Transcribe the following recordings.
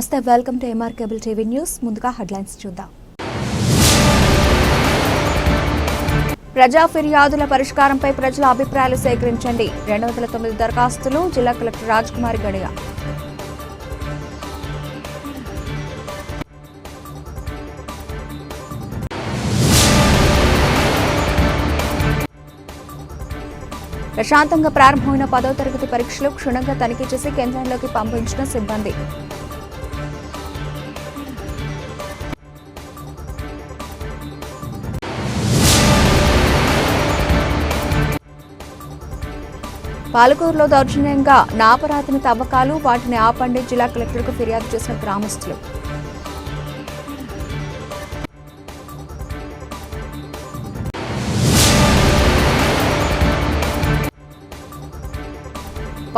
నమస్తే, welcome to MR cable TV news. ముందుగా headlines చూద్దాం. ప్రజా ఫిర్యాదుల పరిష్కారంపై ప్రజల అభిప్రాయాలు సేకరించండి. 209 దరఖాస్తులు. జిల్లా కలెక్టర్ రాజ్కుమారి గడియ. ప్రశాంతంగా ప్రారంభమైన 10వ తరగతి పరీక్షలు క్షుణ్ణంగా తనిఖీ చేసి కేంద్రంలోకి పంపించిన సిబ్బంది. పాలకూరులో దౌర్జన్యంగా నాపరాతిని తవ్వకాలు, వాటిని ఆపండి. జిల్లా కలెక్టర్కు ఫిర్యాదు చేసిన గ్రామస్తులు.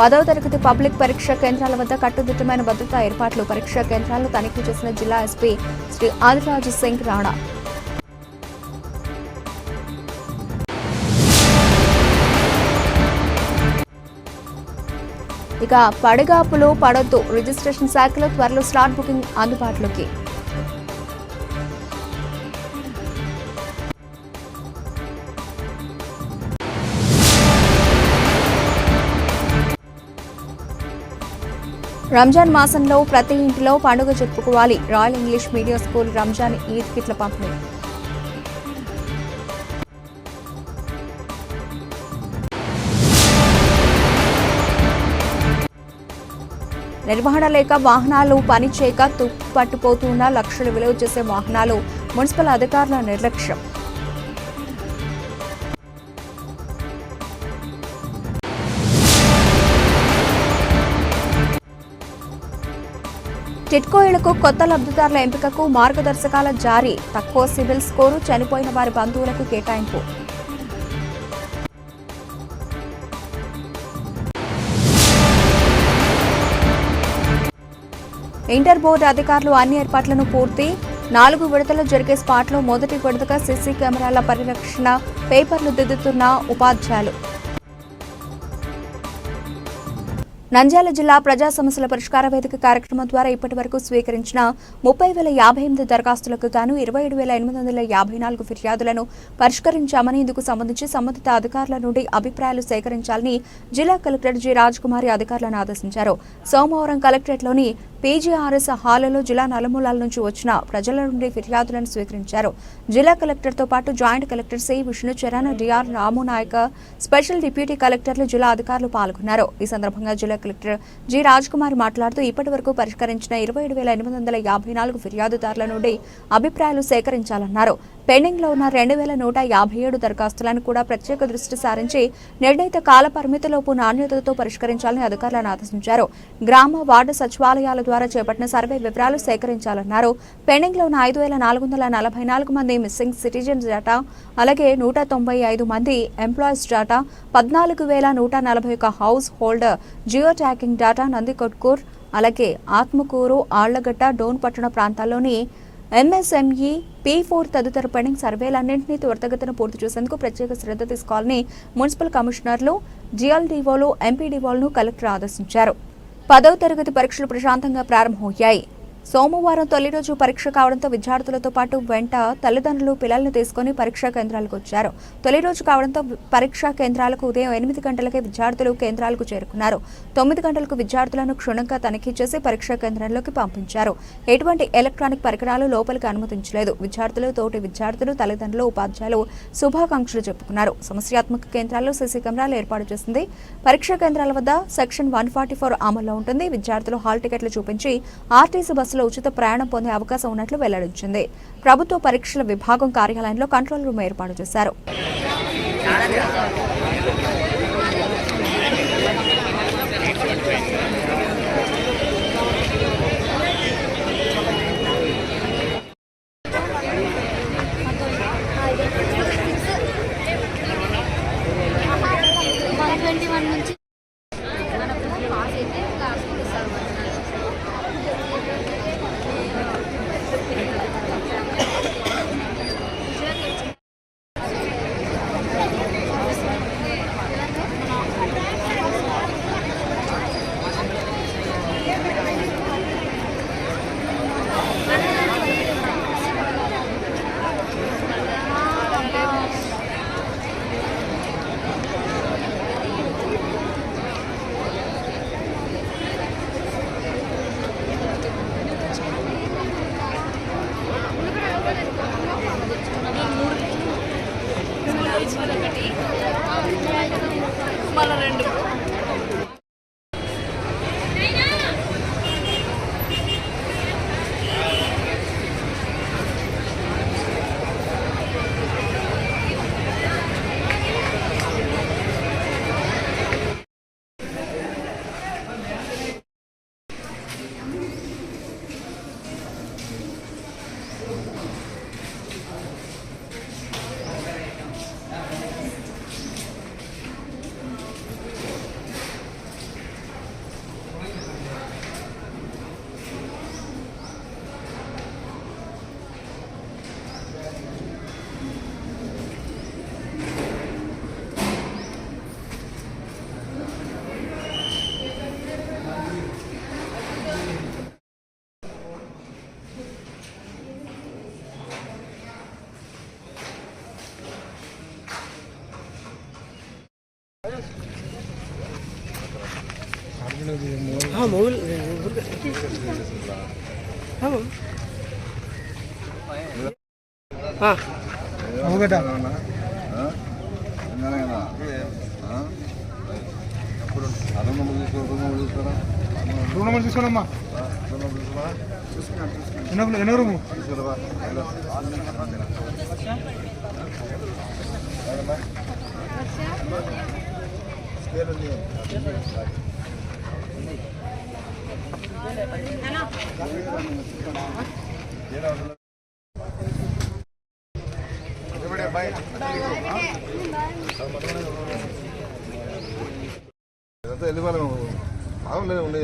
పదవ తరగతి పబ్లిక్ పరీక్షా కేంద్రాల వద్ద కట్టుదిట్టమైన భద్రతా ఏర్పాట్లు. పరీక్షా కేంద్రాలను తనిఖీ చేసిన జిల్లా ఎస్పీ శ్రీ ఆదిరాజ్ సింగ్ రాణా. ఇక పడిగాపులు పడొద్దు. రిజిస్ట్రేషన్ శాఖలో త్వరలో స్లాట్ బుకింగ్ అందుబాటులోకి. రంజాన్ మాసంలో ప్రతి ఇంటిలో పండుగ జరుపుకోవాలి. Royal English medium school Ramzan Eid కిట్ల పంపిణీ. నిర్వహణ లేక వాహనాలు పనిచేయక తుప్పట్టుపోతున్న లక్షలు విలువ చేసే వాహనాలు. మున్సిపల్ అధికారుల నిర్లక్ష్యం. టిడ్కో ఇళ్లకు కొత్త లబ్ధిదారుల ఎంపికకు మార్గదర్శకాల జారీ. తక్కువ సివిల్ స్కోరు, చనిపోయిన వారి బంధువులకు కేటాయింపు. ఇంటర్ బోర్డు అధికారులు అన్ని ఏర్పాట్లను పూర్తి. 4 విడతలు జరిగే స్పాట్లో మొదటి విడతగా సీసీ కెమెరాల పరిరక్షణ. పేపర్లు దిద్దుతున్న ఉపాధ్యాయులు. నంద్యాల జిల్లా ప్రజా సమస్యల పరిష్కార వేదిక కార్యక్రమం ద్వారా ఇప్పటి వరకు స్వీకరించిన 30,058 దరఖాస్తులకు గాను 27,854 ఫిర్యాదులను పరిష్కరించామని, ఇందుకు సంబంధించి సంబంధిత అధికారుల నుండి అభిప్రాయాలు సేకరించాలని జిల్లా కలెక్టర్ జి రాజ్కుమారి అధికారులను ఆదేశించారు. సోమవారం కలెక్టరేట్లోని పీజీఆర్ఎస్ హాలులో జిల్లా నలుమూలల నుంచి వచ్చిన ప్రజల నుండి ఫిర్యాదులను స్వీకరించారు. జిల్లా కలెక్టర్తో పాటు joint collector C Vishnucharan, DR Ramunayak, special deputy కలెక్టర్లు, జిల్లా అధికారులు పాల్గొన్నారు. ఈ సందర్భంగా జిల్లా కలెక్టర్ జి రాజ్కుమార్ మాట్లాడుతూ ఇప్పటి వరకు పరిష్కరించిన 27,854 ఫిర్యాదుదారుల నుండి అభిప్రాయాలు సేకరించాలన్నారు. పెండింగ్ లో ఉన్న 2,157 దరఖాస్తులను కూడా ప్రత్యేక దృష్టి సారించి నిర్ణీత కాల పరిమితిలోపు నాణ్యతతో పరిష్కరించాలని అధికారులను ఆదేశించారు. గ్రామ వార్డు సచివాలయాల ద్వారా చేపట్టిన సర్వే వివరాలు సేకరించాలన్నారు. పెండింగ్ లో ఉన్న 5,444 మంది మిస్సింగ్ సిటిజన్స్ డేటా, అలాగే 195 మంది employees data, 14,141 house hold geo tagging data, Nandikotkur, అలాగే ఆత్మకూరు, ఆళ్లగడ్డ, డోన్ పట్టణ ప్రాంతాల్లోని ఎంఎస్ఎంఈ, P4 తదితర పెండింగ్ సర్వేలన్నింటినీ త్వరితగతిన పూర్తి చేసేందుకు ప్రత్యేక శ్రద్ధ తీసుకోవాలని మున్సిపల్ కమిషనర్లు, జిఎల్డీఓలు, ఎంపీడీఓలను కలెక్టర్ ఆదేశించారు. 10వ తరగతి పరీక్షలు ప్రశాంతంగా ప్రారంభమయ్యాయి. సోమవారం తొలి రోజు పరీక్ష కావడంతో విద్యార్థులతో పాటు వెంట తల్లిదండ్రులు పిల్లల్ని తీసుకుని పరీక్షా కేంద్రాలకు వచ్చారు. తొలి రోజు కావడంతో పరీక్షా కేంద్రాలకు ఉదయం 8 గంటలకే విద్యార్థులు కేంద్రాలకు చేరుకున్నారు. 9 గంటలకు విద్యార్థులను క్షుణ్ణంగా తనిఖీ చేసి పరీక్షా కేంద్రంలోకి పంపించారు. ఎటువంటి ఎలక్ట్రానిక్ పరికరాలు లోపలికి అనుమతించలేదు. విద్యార్థులు, తోటి విద్యార్థులు, తల్లిదండ్రులు, ఉపాధ్యాయులు శుభాకాంక్షలు చెప్పుకున్నారు. సమస్యాత్మక కేంద్రాల్లో సీసీ కెమెరాలు ఏర్పాటు చేసింది. పరీక్షా కేంద్రాల వద్ద సెక్షన్ 144 అమల్లో ఉంటుంది. విద్యార్థులు హాల్ టికెట్లు చూపించి ఆర్టీసీ బస్సులో ఉచిత ప్రయాణం పొందే అవకాశం ఉన్నట్లు వెల్లడించింది. ప్రభుత్వ పరీక్షల విభాగం కార్యాలయంలో కంట్రోల్ రూమ్ ఏర్పాటు చేశారు. తీసుకోనమ్మా ఎన్నో రూము వెళ్ళిపోలేము బాగుండేది ఉండే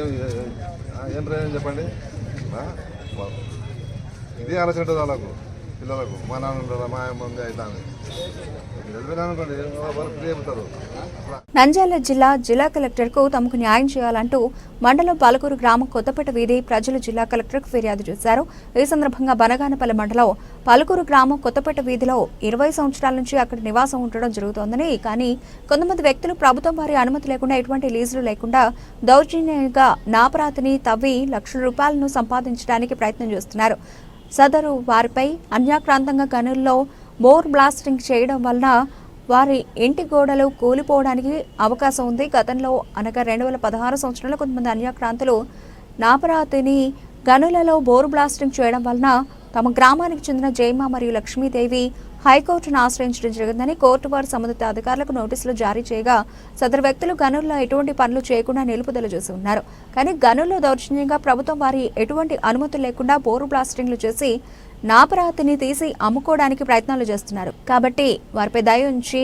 ఏం ప్రయోజనం చెప్పండి ఇది ఆలోచన ఉంటుంది వాళ్ళకు పిల్లలకు మా నాన్న ఉంటారా మా అమ్మ ఉంది అయితే వెళ్ళిపోయినానుకోండి వాళ్ళు ఫ్రీ అయిపోతారు. నంద్యాల జిల్లా కలెక్టర్కు తమకు న్యాయం చేయాలంటూ మండలం పాలకూరు గ్రామం కొత్తపేట వీధి ప్రజలు జిల్లా కలెక్టర్కు ఫిర్యాదు చేశారు. ఈ సందర్భంగా బనగానపల్లి మండలం పాలకూరు గ్రామం కొత్తపేట వీధిలో 20 సంవత్సరాల నుంచి అక్కడ నివాసం ఉండడం జరుగుతోందని, కానీ కొంతమంది వ్యక్తులు ప్రభుత్వం వారి అనుమతి లేకుండా ఎటువంటి లీజులు లేకుండా దౌర్జన్యంగా నాపరాతిని తవ్వి లక్షల రూపాయలను సంపాదించడానికి ప్రయత్నం చేస్తున్నారు. సదరు వారిపై అన్యాక్రాంతంగా గనుల్లో బోర్ బ్లాస్టింగ్ చేయడం వలన వారి ఇంటి గోడలు కూలిపోవడానికి అవకాశం ఉంది. గతంలో అనగా 2016 సంవత్సరంలో కొంతమంది అన్యాక్రాంతులు నాపరాతిని గనులలో బోర్ బ్లాస్టింగ్ చేయడం వలన తమ గ్రామానికి చెందిన జయమ్మ మరియు లక్ష్మీదేవి హైకోర్టును ఆశ్రయించడం జరిగిందని కోర్టు వారు సంబంధిత అధికారులకు నోటీసులు జారీ చేయగా సదరు వ్యక్తులు గనుల్లో ఎటువంటి పనులు చేయకుండా నిలుపుదల చేసి ఉన్నారు. కానీ గనుల్లో దౌర్జన్యంగా ప్రభుత్వం వారి ఎటువంటి అనుమతులు లేకుండా బోరు బ్లాస్టింగ్లు చేసి నాపరాతిని తీసి అమ్ముకోవడానికి ప్రయత్నాలు చేస్తున్నారు. కాబట్టి వారిపై దయ ఉంచి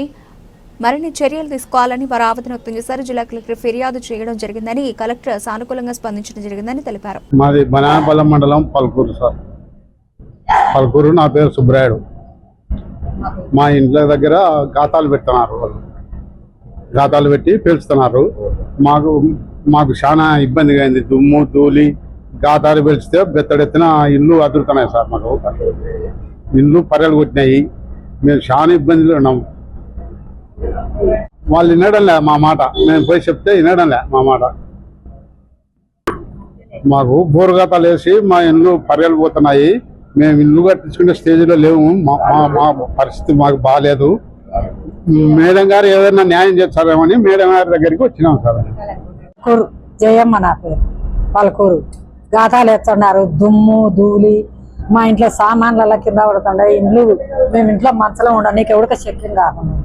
మరిన్ని చర్యలు తీసుకోవాలని వారు ఆవేదన వ్యక్తం చేశారు. జిల్లా కలెక్టర్ ఫిర్యాదు చేయడం జరిగిందని కలెక్టర్ సానుకూలంగా స్పందించడం జరిగిందని తెలిపారు. మాది బనానపల్లి మండలం పల్కూరు సార్. పల్కూరు, నా పేరు సుబ్రాయుడు. మా ఇంట్ల దగ్గర గాతాలు పెడుతున్నారు, వాళ్ళు గాతాలు పెట్టి పేల్చుతున్నారు. మాకు చాలా ఇబ్బందిగా అయింది. దుమ్ము ధూళి గాతాలు పేల్చితే బెత్తడెత్తిన ఇల్లు అదురుతున్నాయి సార్. మాకు ఇల్లు పర్యలు కొట్టినాయి. మేము చాలా ఇబ్బందులు ఉన్నాం. వాళ్ళు వినడంలే మా మాట. మేము పోయి చెప్తే వినడంలే మా మాట. మాకు బోరుగాతాలు వేసి మా ఇల్లు పర్యలు పోతున్నాయి. మేము ఇల్లు కట్టించుకునే స్టేజ్లో లేవు. మా పరిస్థితి మాకు బాగాలేదు. మేడం గారు ఏదైనా న్యాయం చేస్తారేమని మేడం గారి దగ్గరికి వచ్చినాం సార్. జయమ్మ నా పేరు. పలకూరు గాతాలు ఎత్తున్నారు. దుమ్ము ధూళి మా ఇంట్లో సామాన్ల కింద పడుతుండే. ఇండ్లు మేము ఇంట్లో మంచలో ఉండడానికి ఎవరిక శక్యం కాకుండా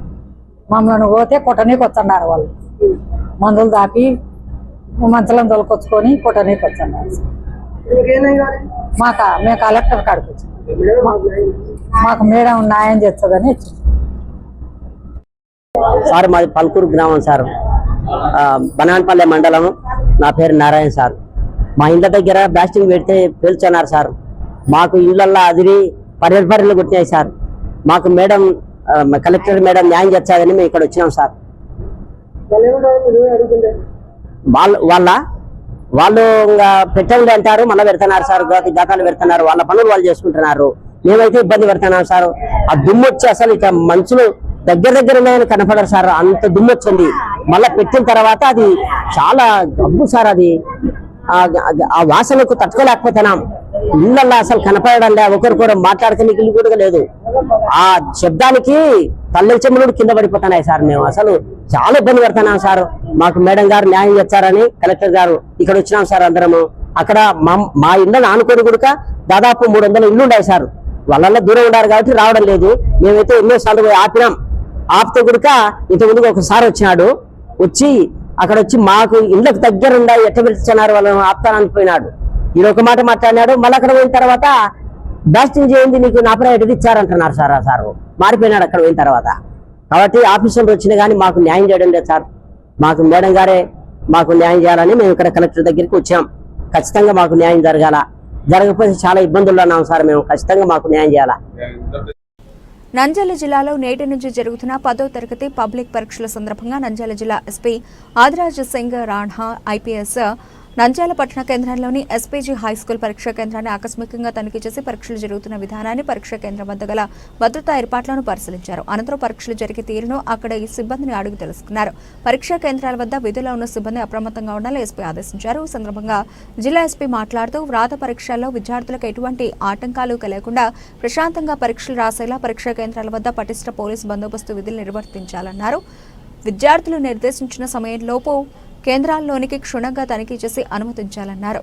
మమ్మల్ని పోతే కొట్టనీకి వస్తున్నారు. వాళ్ళు మందులు దాపి మంచలం తొలకొచ్చుకొని కొట్టనీకి వస్తున్నారు. మేము కలెక్టర్ కాడికి వచ్చాం. మాకు మేడం న్యాయం చేస్తుందని సార్. మాది పల్కూరు గ్రామం సార్, బనాన్పల్లె మండలం. నా పేరు నారాయణ సార్. మా ఇంటి దగ్గర బ్లాస్టింగ్ పెడితే పేల్చున్నారు సార్. మాకు ఇళ్ళల్లో అదిరి పర్యలు కొట్టినాయి సార్. మాకు మేడం కలెక్టర్ మేడం న్యాయం చేస్తాదని మేము ఇక్కడ వచ్చినాం సార్. వాళ్ళు ఇంకా పెట్టండి అంటారు, మళ్ళీ పెడుతున్నారు సార్. గాతాలు పెడుతున్నారు, వాళ్ళ పనులు వాళ్ళు చేసుకుంటున్నారు. మేమైతే ఇబ్బంది పెడుతున్నాం సార్. ఆ దుమ్ము వచ్చి అసలు ఇక మనుషులు దగ్గర ఉన్నాయని కనపడరు సార్. అంత దుమ్ము వచ్చింది. మళ్ళీ పెట్టిన తర్వాత అది చాలా గబ్బు సార్. అది ఆ వాసనకు తట్టుకోలేకపోతున్నాం. ఇళ్ళల్లో అసలు కనపడడం లే, ఒకరికొకరు మాట్లాడుకునే ఇల్లు కూడా లేదు. ఆ శబ్దానికి తల్లెల చెమ్ములు కింద పడిపోతున్నాయి సార్. మేము అసలు చాలా ఇబ్బంది పడుతున్నాం సార్. మాకు మేడం గారు న్యాయం చేస్తారని కలెక్టర్ గారు ఇక్కడ వచ్చినాం సార్. అందరము అక్కడ మా ఇళ్ళని ఆనుకొని కూడా దాదాపు 300 ఇళ్ళు ఉన్నాయి సార్. వాళ్ళల్లో దూరం ఉన్నారు కాబట్టి రావడం లేదు. మేమైతే ఎన్నోసార్లు పోయి ఆపినాం. ఆపితే కూడా ఇంతకుముందు ఒకసారి వచ్చినాడు. వచ్చి అక్కడ వచ్చి మాకు ఇళ్ళకు దగ్గర ఉండా ఎట్ట పిలుస్తున్నారు వాళ్ళని ఆపుతానని పోయినాడు. ఈయన ఒక మాట మాట్లాడినాడు. మళ్ళీ అక్కడ పోయిన తర్వాత బ్లాస్టింగ్ చేయండి, నీకు నాపరా ఎటు ఇచ్చారంటున్నారు సార్. ఆ సార్ మారిపోయినాడు అక్కడ పోయిన తర్వాత. కాబట్టి ఆఫీసర్లు వచ్చినా కానీ మాకు న్యాయం చేయడం లేదు సార్. మాకు మేడం గారే మాకు న్యాయం చేయాలని మేము ఇక్కడ కలెక్టర్ దగ్గరికి వచ్చాం. ఖచ్చితంగా మాకు న్యాయం జరగకపోతే చాలా ఇబ్బందుల్లో ఉన్నాం సార్. మేము ఖచ్చితంగా మాకు న్యాయం చేయాలా. నంద్యాల జిల్లాలో నేటి నుంచి జరుగుతున్న 10వ తరగతి పబ్లిక్ పరీక్షల సందర్భంగా నంద్యాల జిల్లా ఎస్పీ ఆదిరాజ్ సింగ్ రాణా, ఐపీఎస్ నంద్యాల పట్టణ కేంద్రంలోని ఎస్పీజీ హైస్కూల్ పరీక్షా కేంద్రాన్ని ఆకస్మికంగా తనిఖీ చేసి పరీక్షలు జరుగుతున్న విధానాన్ని, పరీక్షా కేంద్రం వద్ద గల భద్రతా ఏర్పాట్లను పరిశీలించారు. అనంతరం పరీక్షలు జరిగే తీరును అక్కడ ఈ సిబ్బందిని అడిగి తెలుసుకున్నారు. పరీక్షా కేంద్రాల వద్ద విధుల్లో ఉన్న సిబ్బంది అప్రమత్తంగా ఉండాలని ఎస్పీ ఆదేశించారు. ఈ సందర్భంగా జిల్లా ఎస్పీ మాట్లాడుతూ వ్రాత పరీక్షల్లో విద్యార్థులకు ఎటువంటి ఆటంకాలు కలగకుండా ప్రశాంతంగా పరీక్షలు రాసేలా పరీక్షా కేంద్రాల వద్ద పటిష్ట పోలీసు బందోబస్తు విధులు నిర్వర్తించాలన్నారు. విద్యార్థులు నిర్దేశించిన సమయంలోపు కేంద్రాల్లోనికి క్షుణ్ణంగా తనిఖీ చేసి అనుమతించాలన్నారు.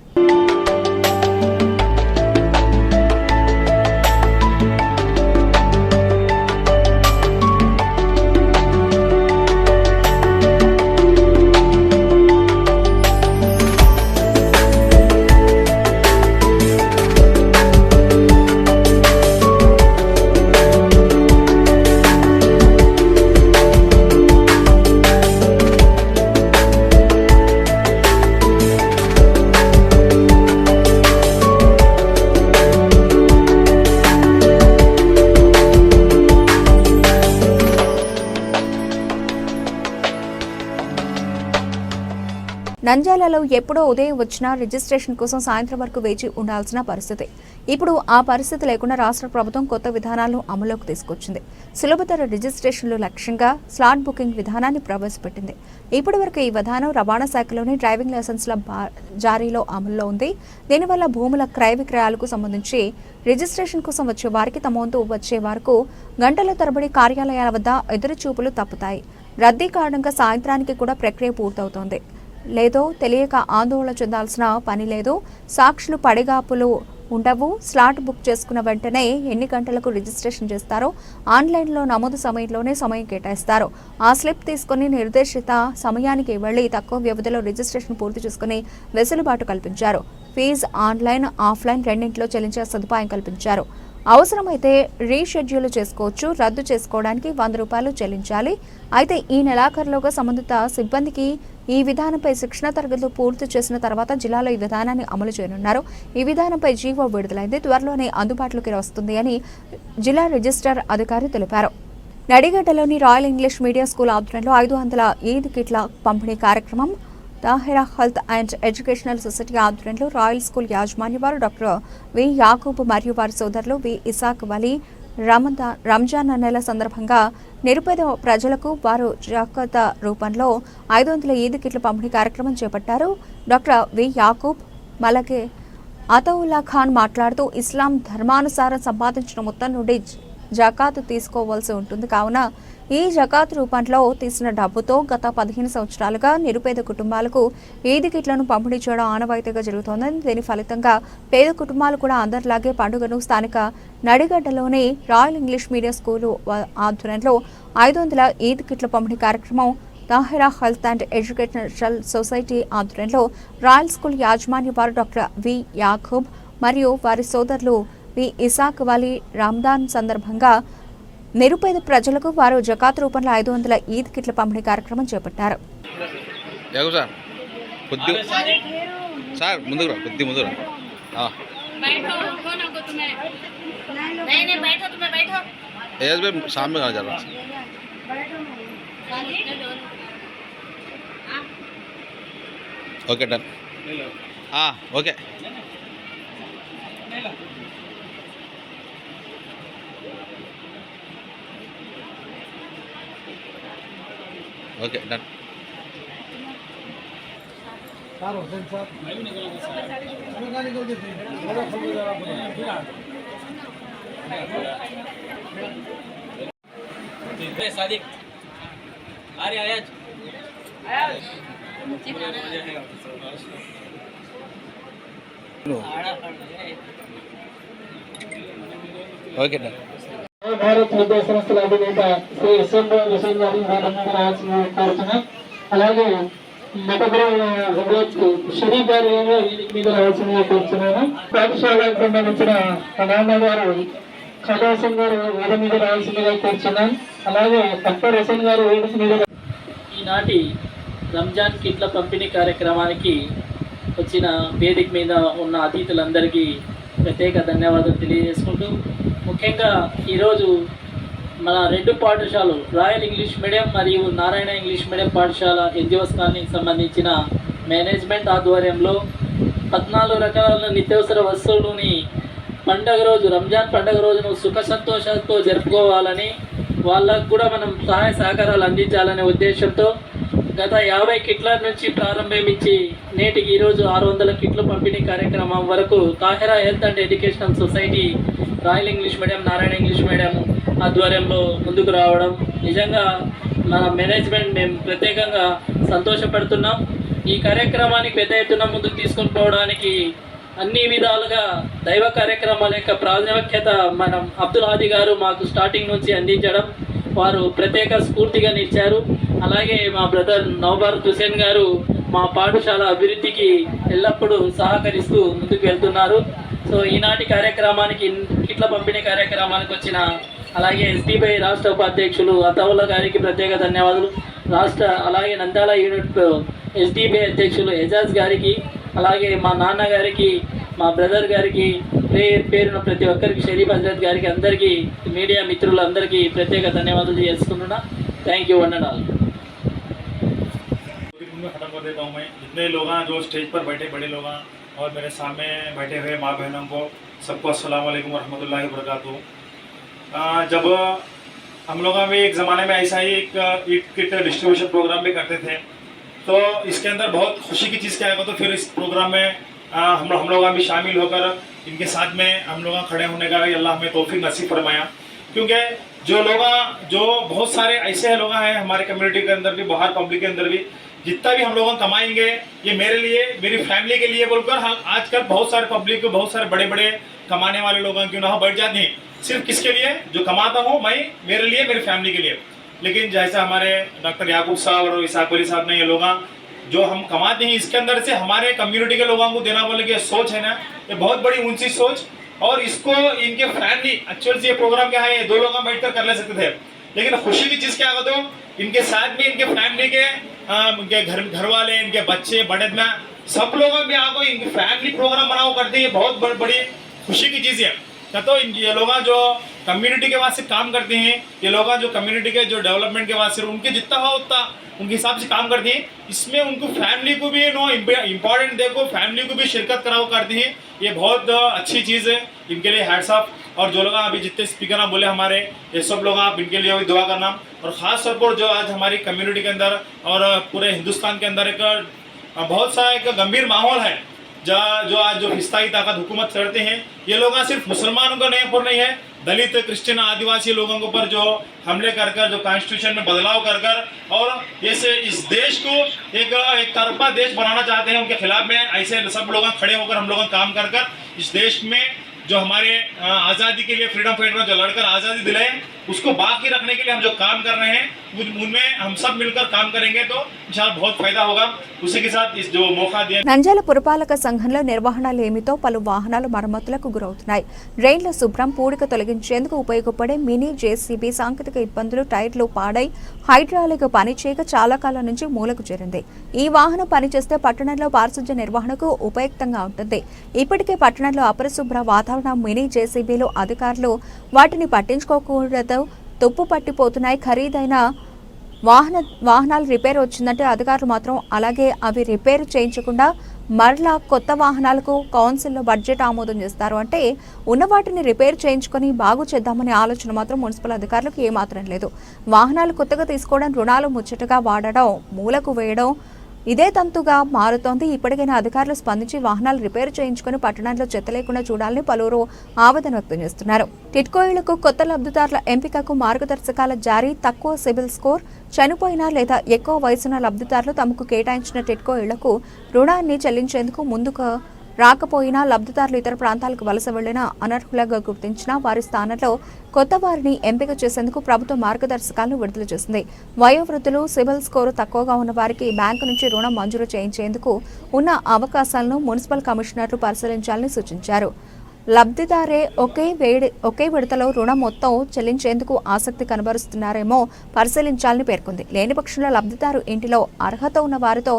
నంద్యాలలో ఎప్పుడో ఉదయం వచ్చినా రిజిస్ట్రేషన్ కోసం సాయంత్రం వరకు వేచి ఉండాల్సిన పరిస్థితి. ఇప్పుడు ఆ పరిస్థితి లేకుండా రాష్ట్ర ప్రభుత్వం కొత్త విధానాలను అమలులోకి తీసుకొచ్చింది. సులభతర రిజిస్ట్రేషన్లు లక్ష్యంగా స్లాట్ బుకింగ్ విధానాన్ని ప్రవేశపెట్టింది. ఇప్పటివరకు ఈ విధానం రవాణా శాఖలోని డ్రైవింగ్ లైసెన్స్ల జారీలో అమల్లో ఉంది. దీనివల్ల భూముల క్రయ విక్రయాలకు సంబంధించి రిజిస్ట్రేషన్ కోసం వచ్చే వారికి తమ వంతు వచ్చే వరకు గంటల తరబడి కార్యాలయాల వద్ద ఎదురుచూపులు తప్పుతాయి. రద్దీ కారణంగా సాయంత్రానికి కూడా ప్రక్రియ పూర్తవుతోంది. లేదో తెలియక ఆందోళన చెందాల్సిన పని లేదు. సాక్షులు పడిగాపులు ఉండవు. స్లాట్ బుక్ చేసుకున్న వెంటనే ఎన్ని గంటలకు రిజిస్ట్రేషన్ చేస్తారో ఆన్లైన్లో నమోదు సమయంలోనే సమయం కేటాయిస్తారు. ఆ స్లిప్ తీసుకుని నిర్దేశిత సమయానికి వెళ్లి తక్కువ వ్యవధిలో రిజిస్ట్రేషన్ పూర్తి చేసుకుని వెసులుబాటు కల్పించారు. ఫీజు ఆన్లైన్, ఆఫ్లైన్ రెండింటిలో చెల్లించే సదుపాయం కల్పించారు. అవసరమైతే రీషెడ్యూల్ చేసుకోవచ్చు. రద్దు చేసుకోవడానికి 100 రూపాయలు చెల్లించాలి. అయితే ఈ నెలాఖరులోగా సంబంధిత సిబ్బందికి ఈ విధానంపై శిక్షణ తరగతులు పూర్తి చేసిన తర్వాత జిల్లాలో ఈ విధానాన్ని అమలు చేయనున్నారు. ఈ విధానంపై జీవో విడుదలైంది. త్వరలోనే అందుబాటులోకి వస్తుంది అని జిల్లా రిజిస్ట్రార్ అధికారి తెలిపారు. నడిగడ్డలోని రాయల్ ఇంగ్లీష్ మీడియం స్కూల్ ఆధ్వర్యంలో 500 ఈద్ కిట్ల పంపిణీ కార్యక్రమం Tahira health and educational society ఆధ్వర్యంలో రాయల్ స్కూల్ యాజమాన్య వారు డాక్టర్ వి యాకూబ్ మరియు వారి సోదరులు వి ఇసాక్ వలీ రంజాన్ నెల సందర్భంగా నిరుపేద ప్రజలకు వారు జాగ్రత్త రూపంలో 500 ఈద్ కిట్ల పంపిణీ కార్యక్రమం చేపట్టారు. డాక్టర్ వి యాకూబ్ మలకే అతౌల్లా ఖాన్ మాట్లాడుతూ ఇస్లాం ధర్మానుసారం సంపాదించిన మొత్తం నుండి జకాత్ తీసుకోవాల్సి ఉంటుంది. కావున ఈ జకాత్ రూపంలో తీసిన డబ్బుతో గత 15 సంవత్సరాలుగా నిరుపేద కుటుంబాలకు ఈద్ కిట్లను పంపిణీ చేయడం ఆనవాయితీగా జరుగుతోందని, దీని ఫలితంగా పేద కుటుంబాలు కూడా అందరిలాగే పండుగను స్థానిక నడిగడ్డలోని రాయల్ ఇంగ్లీష్ మీడియం స్కూలు ఆధ్వర్యంలో 500 ఈద్ కిట్ల పంపిణీ కార్యక్రమం Tahira health and educational society ఆధ్వర్యంలో రాయల్ స్కూల్ యాజమాన్య వారు డాక్టర్ వి యాకూబ్ మరియు వారి సోదరులు వి ఇసాక్ వలీ రంజాన్ సందర్భంగా నిరుపేద ప్రజలకు వారు జకాత్ రూపంలో 500 ఈద్ కిట్ల పంపిణీ కార్యక్రమం చేపట్టారు. Okay done. Okay okay done. Sadiq अरे आयाज ఓకే డన్. భారత్ విద్యా సంస్థల అధినేత శ్రీ ఎస్ఎన్ హుసేన్ గారి కోరుతున్నాం. అలాగే షరీఫ్ గారు మీద రావాల్సిందిగా కోరుతున్నాను. పాఠశాలకు సంబంధించిన నాన్న గారు ఖదాసం గారు వేద మీద రావాల్సిందిగా కోరుతున్నాం. అలాగే అక్బర్ హుసేన్ గారు వేద మీద. ఈనాటి రంజాన్ కిట్ల పంపిణీ కార్యక్రమానికి వచ్చిన వేదిక మీద ఉన్న అతిథులందరికీ ప్రత్యేక ధన్యవాదాలు తెలియజేసుకుంటూ, ముఖ్యంగా ఈరోజు మన రెండు పాఠశాలలు రాయల్ ఇంగ్లీష్ మీడియం మరియు నారాయణ ఇంగ్లీష్ మీడియం పాఠశాల ఎన్జిఓస్ కాలనీకి సంబంధించిన మేనేజ్మెంట్ ఆధ్వర్యంలో 14 రకాల నిత్యావసర వస్తువులని పండగ రోజు, రంజాన్ పండగ రోజును సుఖ సంతోషాలతో జరుపుకోవాలని, వాళ్ళకు కూడా మనం సహాయ సహకారాలు అందించాలనే ఉద్దేశంతో గత 50 కిట్ల నుంచి ప్రారంభించి నేటికి ఈరోజు 600 కిట్ల పంపిణీ కార్యక్రమం వరకు Tahira health and educational society, royal English medium, Narayana English medium ఆధ్వర్యంలో ముందుకు రావడం నిజంగా మన మేనేజ్మెంట్ మేము ప్రత్యేకంగా సంతోషపడుతున్నాం. ఈ కార్యక్రమానికి పెద్ద ఎత్తున ముందుకు తీసుకొని పోవడానికి అన్ని విధాలుగా దైవ కార్యక్రమాల యొక్క ప్రాముఖ్యత మనం అబ్దుల్ హాదీ గారు మాకు స్టార్టింగ్ నుంచి అందించడం, వారు ప్రత్యేక స్ఫూర్తిగా నిలిచారు. అలాగే మా బ్రదర్ నవభారత్ హుసేన్ గారు మా పాఠశాల అభివృద్ధికి ఎల్లప్పుడూ సహకరిస్తూ ముందుకు వెళ్తున్నారు. సో ఈనాటి కార్యక్రమానికి, కిట్ల పంపిణీ కార్యక్రమానికి వచ్చిన అలాగే ఎస్డిబై రాష్ట్ర ఉపాధ్యక్షులు అతవుల్లా గారికి ప్రత్యేక ధన్యవాదాలు. అలాగే నంద్యాల యూనిట్ ఎస్డిబై అధ్యక్షులు ఎజాజ్ గారికి, అలాగే మా నాన్నగారికి, మా బ్రదర్ గారికి, పేరున ప్రతి ఒక్కరికి, షరీఫ్ హజరత్ గారికి, అందరికీ మీడియా మిత్రులందరికీ ప్రత్యేక ధన్యవాదాలు చేసుకుంటున్నా. Thank you one and all. खत्म कर देता हूँ मैं. जितने लोग हैं जो स्टेज पर बैठे, बड़े लोग हैं और मेरे सामने बैठे हुए माँ बहनों को, सबको अस्सलाम वालेकुम रहमतुल्लाहि व बरकातुहू. जब हम लोग भी एक ज़माने में ऐसा ही एक ईद किट डिस्ट्रीब्यूशन प्रोग्राम भी करते थे, तो इसके अंदर बहुत खुशी की चीज़ क्या है, तो फिर इस प्रोग्राम में हम लोग भी शामिल होकर इनके साथ में हम लोग खड़े होने का अल्लाह हमें तौफीक नसीब फरमाया. क्योंकि जो बहुत सारे ऐसे लोग हैं हमारे कम्युनिटी के अंदर भी, बाहर पब्लिक के अंदर भी, जितना भी हम लोग कमाएंगे ये मेरे लिए, मेरी फैमिली के लिए बोलकर हम आजकल बहुत सारे पब्लिक, बहुत सारे बड़े बड़े कमाने वाले लोग क्यों ना बैठ जाते हैं, सिर्फ किसके लिए, जो कमाता हूँ मैं, मेरे लिए, मेरी फैमिली के लिए. लेकिन जैसे हमारे डॉक्टर याकूब साहब और इसाक अली साहब ने, ये लोग जो हम कमाते हैं इसके अंदर से हमारे कम्युनिटी के लोगों को देना बोले कि सोच है ना, ये बहुत बड़ी ऊंची सोच. और इसको इनके फैमिली, एक्चुअल से ये प्रोग्राम क्या है, 2 लोग बैठकर कर ले सकते थे, लेकिन खुशी की चीज़ क्या है तो इनके साथ में इनके फैमिली के उनके घर वाले, इनके बच्चे, बड़े में सब लोग भी आपको इनकी फैमिली प्रोग्राम बनाओ करते हैं. बहुत बड़ी खुशी की चीज़ है. तो ये लोग जो कम्युनिटी के वास्ते काम करते हैं, ये लोग जो कम्युनिटी के जो डेवलपमेंट के वास्ते उनके जितना हो उतना उनके हिसाब से काम करते हैं. इसमें उनको फैमिली को भी इम्पोर्टेंट देखो, फैमिली को भी शिरकत कराओ करते हैं. ये बहुत अच्छी चीज़ है, इनके लिए हैट्स ऑफ. और जो लोग अभी जितने स्पीकर बोले हमारे, ये सब लोग आप इनके लिए भी दुआ करना. और ख़ास तौर पर जो आज हमारी कम्युनिटी के अंदर और पूरे हिंदुस्तान के अंदर एक बहुत सा एक गंभीर माहौल है, जो आज जो हिस्साई ताकत हुकूमत करते हैं, ये लोग सिर्फ मुसलमानों का नहीं है, दलित, क्रिश्चियन, आदिवासी लोगों के ऊपर जो हमले कर जो कॉन्स्टिट्यूशन में बदलाव कर और जैसे इस देश को एक तरफा देश बनाना चाहते हैं, उनके खिलाफ में ऐसे सब लोग खड़े होकर हम लोग काम कर इस देश में जो हमारे आज़ादी के लिए, फ्रीडम फाइटर जो लड़कर आज़ादी दिलाए, उसको बाकी रखने के लिए हम जो काम कर रहे हैं, उनमें हम सब मिलकर काम करेंगे तो इंशाअल्लाह बहुत फायदा होगा. उसी के साथ इस जो मौका दिया. నంద్యాల పురపాలక సంఘంలో నిర్వహణ లేమితో పలు వాహనాలు మరమ్మతులకు గురవుతున్నాయి. డ్రైన్ల శుభ్రం, పూడిక తొలగించేందుకు ఉపయోగపడే మినీ జేసీబీ సాంకేతిక ఇబ్బందులు, టైర్లు పాడై హైడ్రాలిక్ పనిచేయక చాలా కాలం నుంచి మూలకు చేరింది. ఈ వాహనం పనిచేస్తే పట్టణంలో పారిశుధ్య నిర్వహణకు ఉపయుక్తంగా ఉంటుంది. ఇప్పటికే పట్టణంలో అపరిశుభ్ర వాతావరణం, మినీ జేసీబీలు అధికారులు వాటిని పట్టించుకోకూడదు, తుప్పు పట్టిపోతున్నాయి. ఖరీదైన వాహనాలు రిపేర్ వచ్చిందంటే అధికారులు మాత్రం అలాగే అవి రిపేర్ చేయించకుండా మరలా కొత్త వాహనాలకు కౌన్సిల్లో బడ్జెట్ ఆమోదం చేస్తారు. అంటే ఉన్న వాటిని రిపేర్ చేయించుకొని బాగు చేద్దామనే ఆలోచన మాత్రం మున్సిపల్ అధికారులకు ఏమాత్రం లేదు. వాహనాలు కొత్తగా తీసుకోవడం, రుణాలు ముచ్చటగా వాడడం, మూలకు వేయడం ఇదే తంతుగా మారుతోంది. ఇప్పటికైనా అధికారులు స్పందించి వాహనాలు రిపేర్ చేయించుకుని పట్టణంలో చెత్త లేకుండా చూడాలని పలువురు ఆవేదన వ్యక్తం చేస్తున్నారు. టిడ్కో ఇళ్లకు కొత్త లబ్ధిదారుల ఎంపికకు మార్గదర్శకాల జారీ, తక్కువ సిబిల్ స్కోర్, చనిపోయిన లేదా ఎక్కువ వయసున్న లబ్ధిదారులు తమకు కేటాయించిన టిడ్కో ఇళ్లకు రుణాన్ని చెల్లించేందుకు ముందుకు రాకపోయినా లబ్ధిదారులు ఇతర ప్రాంతాలకు వలస వెళ్లిన అనర్హులుగా గుర్తించిన వారి స్థానంలో కొత్త వారిని ఎంపిక చేసేందుకు ప్రభుత్వం మార్గదర్శకాలను విడుదల చేసింది. వయోవృద్ధులు, సిబిల్ స్కోరు తక్కువగా ఉన్న వారికి బ్యాంకు నుంచి రుణం మంజూరు చేయించేందుకు ఉన్న అవకాశాలను మున్సిపల్ కమిషనర్లు పరిశీలించాలని సూచించారు. లబ్ధిదారే ఒకే విడతలో రుణం మొత్తం చెల్లించేందుకు ఆసక్తి కనబరుస్తున్నారేమో పరిశీలించాలని పేర్కొంది. లేని పక్షంలో లబ్ధిదారు ఇంటిలో అర్హత ఉన్న వారితో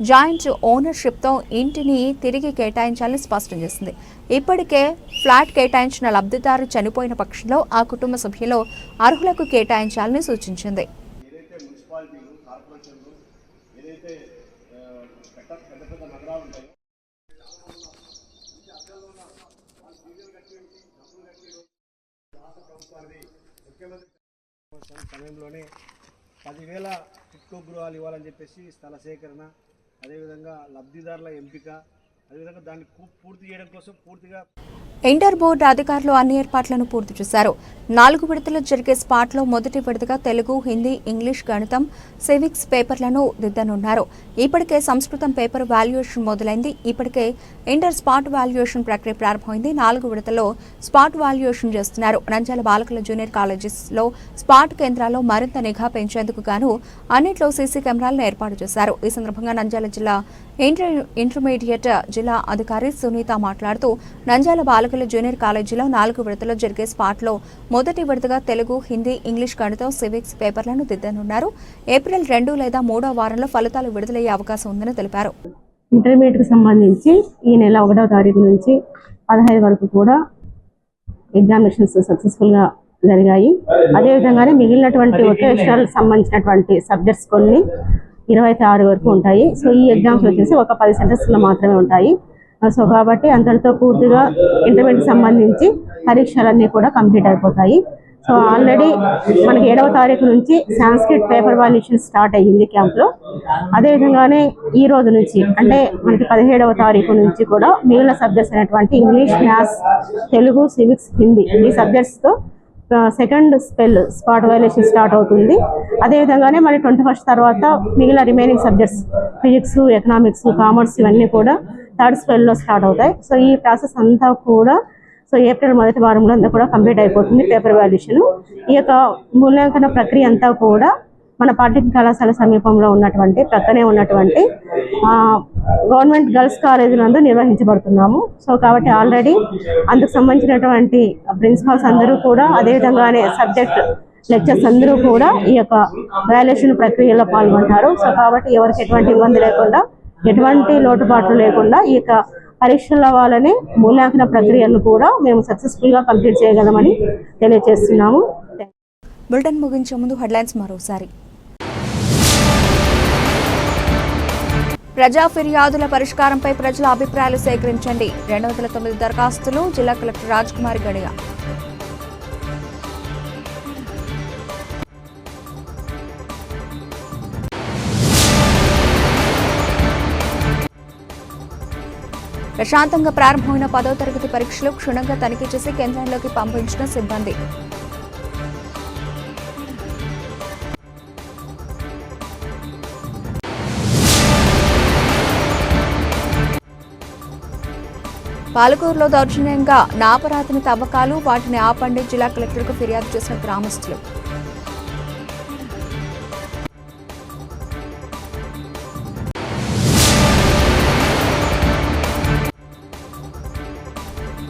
జాయింట్ ఓనర్షిప్తో ఇంటిని తిరిగి కేటాయించాలని స్పష్టం చేసింది. ఇప్పటికే ఫ్లాట్ కేటాయించిన లబ్ధిదారు చనిపోయిన పక్షంలో ఆ కుటుంబ సభ్యులు అర్హులకు కేటాయించాలని సూచించింది. సమయంలోనే 10,000 టిట్కో గృహాలు ఇవ్వాలని చెప్పేసి స్థల సేకరణ, అదేవిధంగా లబ్ధిదారుల ఎంపిక, అదేవిధంగా దాన్ని పూర్తి చేయడం కోసం పూర్తిగా ఇంటర్ బోర్డు అధికారులు అన్ని ఏర్పాట్లను పూర్తి చేశారు. 4 విడతలు జరిగే స్పాట్లో మొదటి విడతగా తెలుగు, హిందీ, ఇంగ్లీష్, గణితం, సివిక్స్ పేపర్లను దిద్దనున్నారు. ఇప్పటికే సంస్కృతం పేపర్ వాల్యుయేషన్ మొదలైంది. ఇప్పటికే ఇంటర్ స్పాట్ వాల్యుయేషన్ ప్రక్రియ ప్రారంభమైంది. 4 విడతల్లో స్పాట్ వాల్యుయేషన్ చేస్తున్నారు. నంద్యాల బాలకుల జూనియర్ కాలేజెస్లో స్పాట్ కేంద్రాల్లో మరింత నిఘా పెంచేందుకు గాను అన్నింటిలో సీసీ కెమెరాలను ఏర్పాటు చేశారు. ఈ సందర్భంగా నంద్యాల జిల్లా ఇంటర్మీడియట్ జిల్లా అధికారి సునీత మాట్లాడుతూ నంద్యాల బాలకుల జూనియర్ కాలేజీలో 4 విడతల్లో జరిగే స్పాట్లో మొదటి విడతగా తెలుగు, హిందీ, ఇంగ్లీష్, గణితం, సివిక్స్ పేపర్లను దిద్దనున్నారు. ఏప్రిల్ 2 లేదా 3వ వారంలో ఫలితాలు విడుదలయ్యే అవకాశం ఉందని తెలిపారు. ఇంటర్మీడియట్కి సంబంధించి ఈ నెల 1వ తారీఖు నుంచి 15 వరకు కూడా ఎగ్జామినేషన్స్ సక్సెస్ఫుల్గా జరిగాయి. అదేవిధంగానే మిగిలినటువంటి వొకేషనల్ సంబంధించినటువంటి సబ్జెక్ట్స్ కొన్ని 26 వరకు ఉంటాయి. సో ఈ ఎగ్జామ్స్ వచ్చేసి ఒక 10 సెంటర్స్లో మాత్రమే ఉంటాయి. సో కాబట్టి అంతటితో పూర్తిగా ఇంటర్మీడియట్ సంబంధించి పరీక్షలన్నీ కూడా కంప్లీట్ అయిపోతాయి. సో ఆల్రెడీ మనకి 7వ తారీఖు నుంచి సాంస్క్రిట్ పేపర్ వాల్యుయేషన్ స్టార్ట్ అయ్యింది క్యాంప్లో. అదేవిధంగానే ఈ రోజు నుంచి అంటే మనకి 17వ తారీఖు నుంచి కూడా మిగిలిన సబ్జెక్ట్స్ అయినటువంటి English, maths, Telugu, civics, Hindi ఈ సబ్జెక్ట్స్తో సెకండ్ స్పాట్ వాల్యుయేషన్ స్టార్ట్ అవుతుంది. అదేవిధంగానే మరి 21st తర్వాత మిగిలిన remaining subjects physics, economics, commerce ఇవన్నీ కూడా థర్డ్ స్పెల్లో స్టార్ట్ అవుతాయి. సో ఈ ప్రాసెస్ అంతా కూడా ఏప్రిల్ 1వ వారంలో అంతా కూడా కంప్లీట్ అయిపోతుంది పేపర్ వాల్యుయేషన్. ఈ యొక్క మూల్యాంకన ప్రక్రియ అంతా కూడా మన పాలిటెక్నిక్ కళాశాల సమీపంలో ఉన్నటువంటి ప్రక్కనే ఉన్నటువంటి గవర్నమెంట్ గర్ల్స్ కాలేజీ నందు నిర్వహించబడుతున్నాము. సో కాబట్టి ఆల్రెడీ అందుకు సంబంధించినటువంటి ప్రిన్సిపాల్స్ అందరూ కూడా అదేవిధంగానే సబ్జెక్ట్ లెక్చర్స్ అందరూ కూడా ఈ యొక్క వాల్యుయేషన్ ప్రక్రియలో పాల్గొంటారు. సో కాబట్టి ఎవరికి ఎటువంటి ఇబ్బంది లేకుండా, ఎటువంటి లోటుపాట్లు లేకుండా ఈ యొక్క పరీక్షల వాళ్ళని మూల్యాంకన ప్రక్రియను కూడా మేము సక్సెస్ఫుల్గా కంప్లీట్ చేయగలమని తెలియజేస్తున్నాము. బులెటిన్ ముగించే ముందు హెడ్లైన్స్ మరోసారి. ప్రజా ఫిర్యాదుల పరిష్కారంపై ప్రజల అభిప్రాయాలు సేకరించండి. 209 దరఖాస్తులు జిల్లా కలెక్టర్ రాజ్ కుమార్ గడియ. ప్రశాంతంగా ప్రారంభమైన 10వ తరగతి పరీక్షలు క్షుణ్ణంగా తనిఖీ చేసి కేంద్రంలోకి పంపించిన సిబ్బంది. పాలకూరులో దౌర్జన్యంగా నాపరాతిని తవ్వకాలు, వాటిని ఆపండి జిల్లా కలెక్టర్కు ఫిర్యాదు చేసిన గ్రామస్తులు.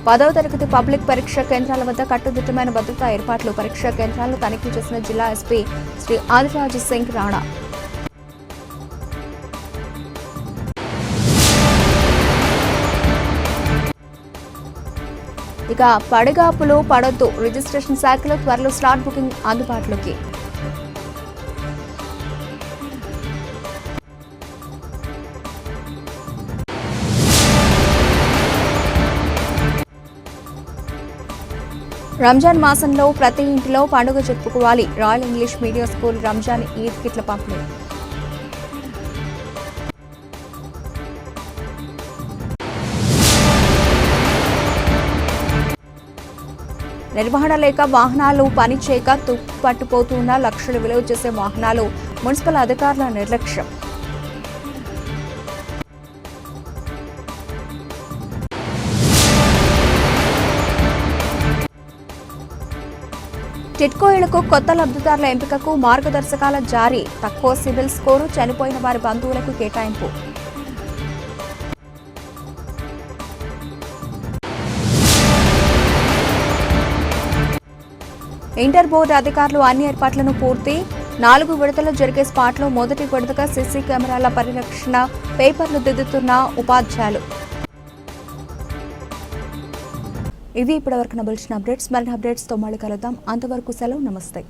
పదవ తరగతి పబ్లిక్ పరీక్ష కేంద్రాల వద్ద కట్టుదిట్టమైన భద్రతా ఏర్పాట్లు. పరీక్షా కేంద్రాలను తనిఖీ చేసిన జిల్లా ఎస్పీ శ్రీ ఆదిరాజ్ సింగ్ రాణా. ఇక పడిగాపులు పడొద్దు, రిజిస్ట్రేషన్ శాఖలో త్వరలో స్లాట్ బుకింగ్ అందుబాటులోకి. రంజాన్ మాసంలో ప్రతి ఇంటిలో పండుగ జరుపుకోవాలి. Royal English medium school Ramzan Eid కిట్ల పంపిణీ. నిర్వహణ లేక వాహనాలు పనిచేయక తుప్పట్టుపోతున్న లక్షలు విలువ చేసే వాహనాలు, మున్సిపల్ అధికారుల నిర్లక్ష్యం. టిట్కో ఇళ్లకు కొత్త లబ్ధిదారుల ఎంపికకు మార్గదర్శకాల జారీ. తక్కువ సివిల్ స్కోరు, చనిపోయిన వారి బంధువులకు కేటాయింపు. ఇంటర్ బోర్డు అధికారులు అన్ని ఏర్పాట్లను పూర్తి. 4 విడతలు జరిగే స్పాట్లో మొదటి విడతగా సీసీ కెమెరాల పరిరక్షణ, పేపర్లు దిద్దుతున్న ఉపాధ్యాయులు. ఇవి ఇప్పటివరకు నబిల్చిన అప్డేట్స్. మరిన్ని అప్డేట్స్తో మళ్ళీ కలుద్దాం. అంతవరకు సెలవు, నమస్తే.